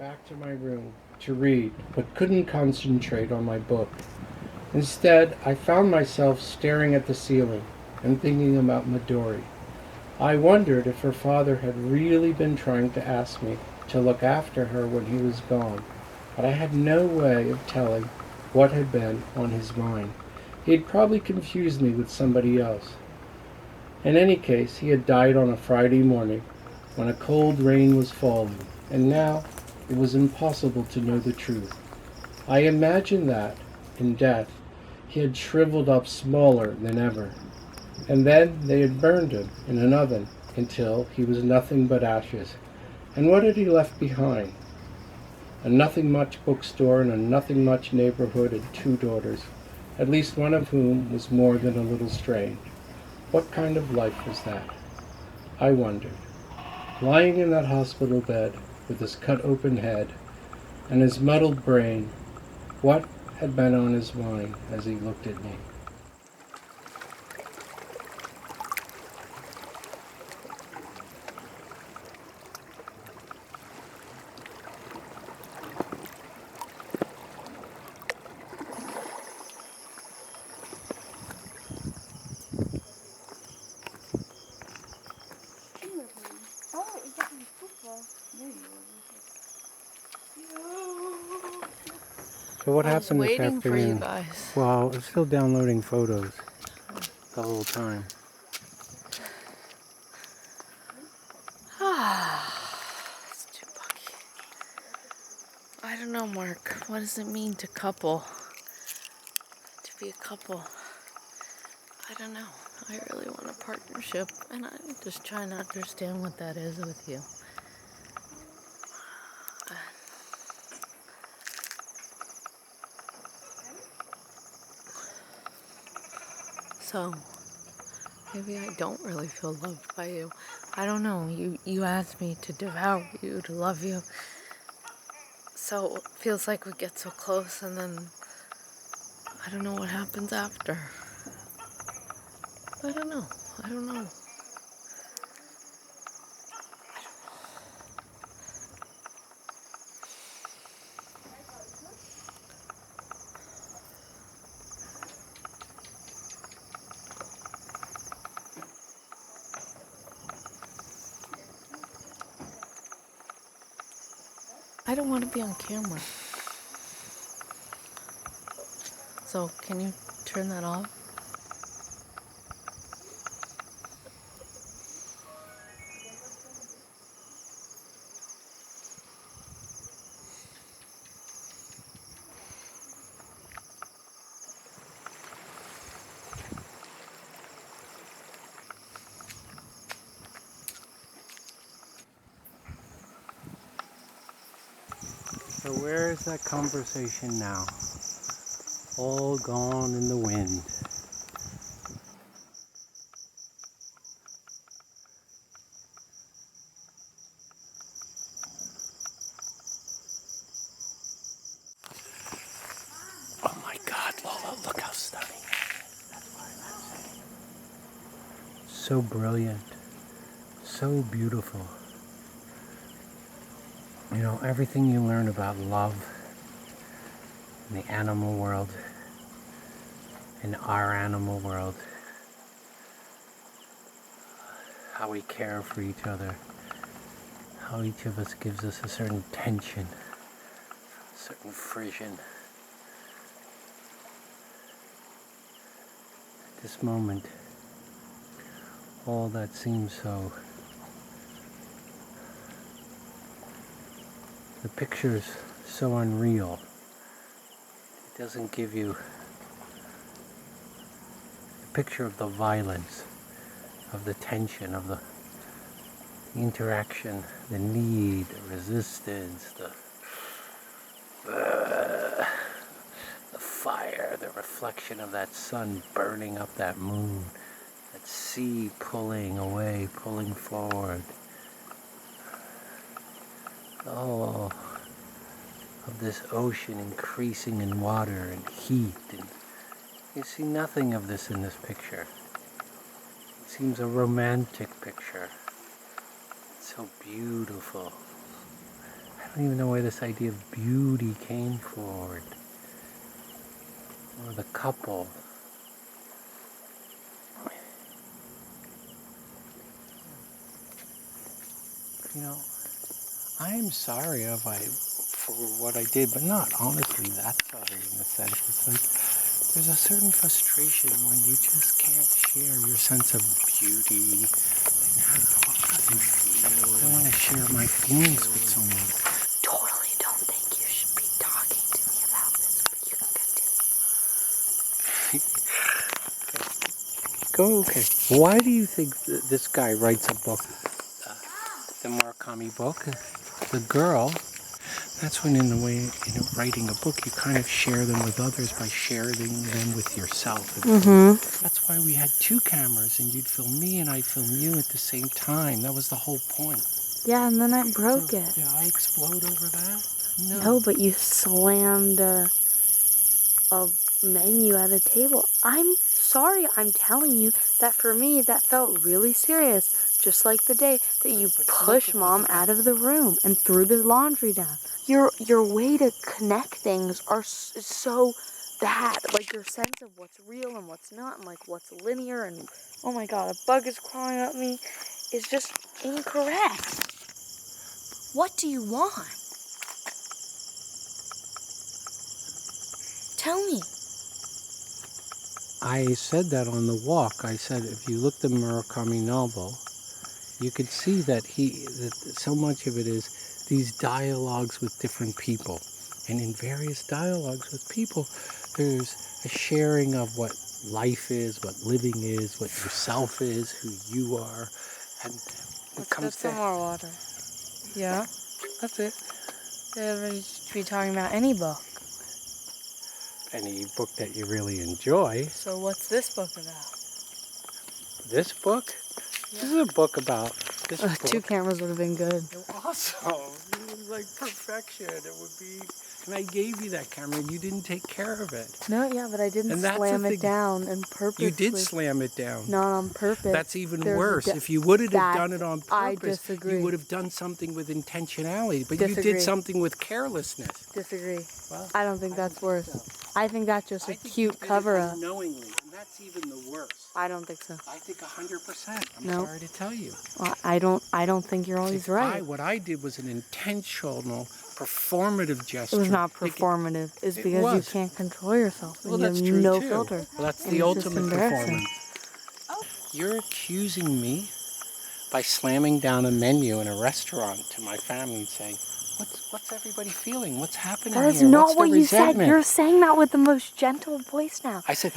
back to my room to read, but couldn't concentrate on my book. Instead, I found myself staring at the ceiling and thinking about Midori. I wondered if her father had really been trying to ask me to look after her when he was gone, but I had no way of telling what had been on his mind. He had probably confused me with somebody else. In any case, he had died on a Friday morning when a cold rain was falling, and now it was impossible to know the truth. I imagined that, in death, he had shriveled up smaller than ever, and then they had burned him in an oven until he was nothing but ashes. And what had he left behind? A nothing much bookstore and a nothing much neighborhood and two daughters, at least one of whom was more than a little strange. What kind of life was that? I wondered. Lying in that hospital bed with his cut open head and his muddled brain, what had been on his mind as he looked at me? So what happened this waiting for you afternoon? guys. Well, I was still downloading photos the whole time. It's too buggy. I don't know, Mark. What does it mean to couple? To be a couple? I don't know. I really want a partnership, and I'm just trying to understand what that is with you. So, maybe I don't really feel loved by you. I don't know. You asked me to devour you, to love you. So it feels like we get so close, and then I don't know what happens after. I don't know. I don't know. I don't want to be on camera. So, can you turn that off? So where is that conversation now? All gone in the wind. Oh my God, Lola, look how stunning. So brilliant, so beautiful. You know, everything you learn about love in the animal world, in our animal world, how we care for each other, how each of us gives us a certain tension, a certain frisson. At this moment, all that seems so... The picture's so unreal. It doesn't give you a picture of the violence, of the tension, of the interaction, the need, the resistance, the fire, the reflection of that sun burning up that moon, that sea pulling away, pulling forward. Oh, of this ocean increasing in water and heat, and you see nothing of this in this picture. It seems a romantic picture. It's so beautiful. I don't even know where this idea of beauty came forward. Or the couple. You know, I am sorry for what I did, but not honestly that sorry in a sense. It's like there's a certain frustration when you just can't share your sense of beauty and how you feel. I want to share my feelings with someone. Totally don't think you should be talking to me about this, but you can continue. Go, okay. Why do you think this guy writes a book, the Murakami book? The girl, that's when in writing a book, you kind of share them with others by sharing them with yourself. That's why we had 2 cameras, and you'd film me and I'd film you at the same time. That was the whole point. Yeah, and then I broke it. Did I explode over that? No, but you slammed a menu at a table. I'm sorry, I'm telling you that for me, that felt really serious. Just like the day that you pushed Mom out of the room and threw the laundry down. Your way to connect things are so bad. Like your sense of what's real and what's not, and like what's linear, and oh my god, a bug is crawling up me, is just incorrect. What do you want? Tell me. I said that on the walk. I said if you look at the Murakami novel, you could see that so much of it is these dialogues with different people. And in various dialogues with people, there's a sharing of what life is, what living is, what yourself is, who you are. And it comes some more water. Yeah? That's it. We should be talking about any book. Any book that you really enjoy. So what's this book about? This book? Yeah. This is a book about this book. 2 cameras would have been good. Awesome. It was like perfection. It would be... And I gave you that camera and you didn't take care of it. No, yeah, but I didn't slam it down and purposely. You did slam it down. Not on purpose. That's even worse. If you would have done it on purpose, I disagree. You would have done something with intentionality. But you did something with carelessness. Disagree. Well, I don't think that's worse. So. I think that's just a cute cover-up. Unknowingly, and that's even the worst. I don't think so. I think 100%. I'm sorry to tell you. Well, I don't think you're always right. What I did was an intentional, performative gesture. It was not performative. It's because you can't control yourself. Well, that's true no too. filter. Well, that's the ultimate performance. You're accusing me by slamming down a menu in a restaurant to my family and saying, What's everybody feeling? What's happening here? That is not what you said. You're saying that with the most gentle voice now. I said,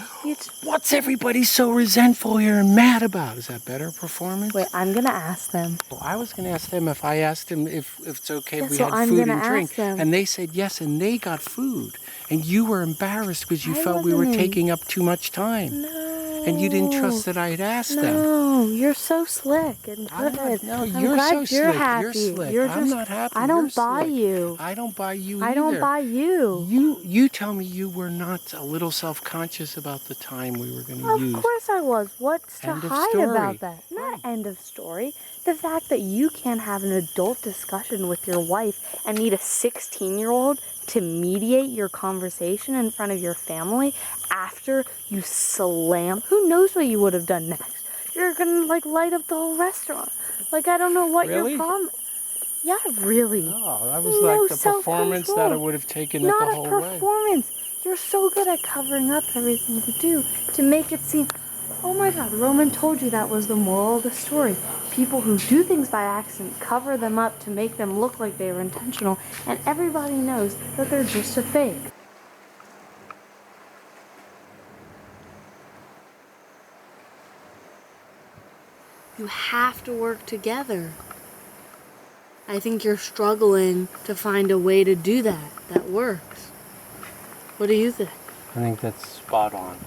what's everybody so resentful here and mad about? Is that better performance? Wait, I'm going to ask them. Well, I was going to ask them if I asked them if it's okay if we so had food and drink. Them. And they said yes, and they got food. And you were embarrassed because you felt we were taking up too much time. No. And you didn't trust that I'd asked them. No, you're so slick and good. No, you're so slick. Happy. You're slick. I'm not happy. I don't buy you. I don't buy you either. I don't buy you. You tell me you were not a little self-conscious about the time we were going to use. Of course I was. What's to hide about that? Not end of story. The fact that you can't have an adult discussion with your wife and need a 16-year-old to mediate your conversation in front of your family after you slam. Who knows what you would have done next? You're gonna light up the whole restaurant. I don't know what your problem. Yeah, really. Oh, that was like the performance that I would have taken it the whole way. Not a performance. You're so good at covering up everything you do to make it seem. Oh my God, Roman told you that was the moral of the story. People who do things by accident cover them up to make them look like they were intentional, and everybody knows that they're just a fake. You have to work together. I think you're struggling to find a way to do that works. What do you think? I think that's spot on.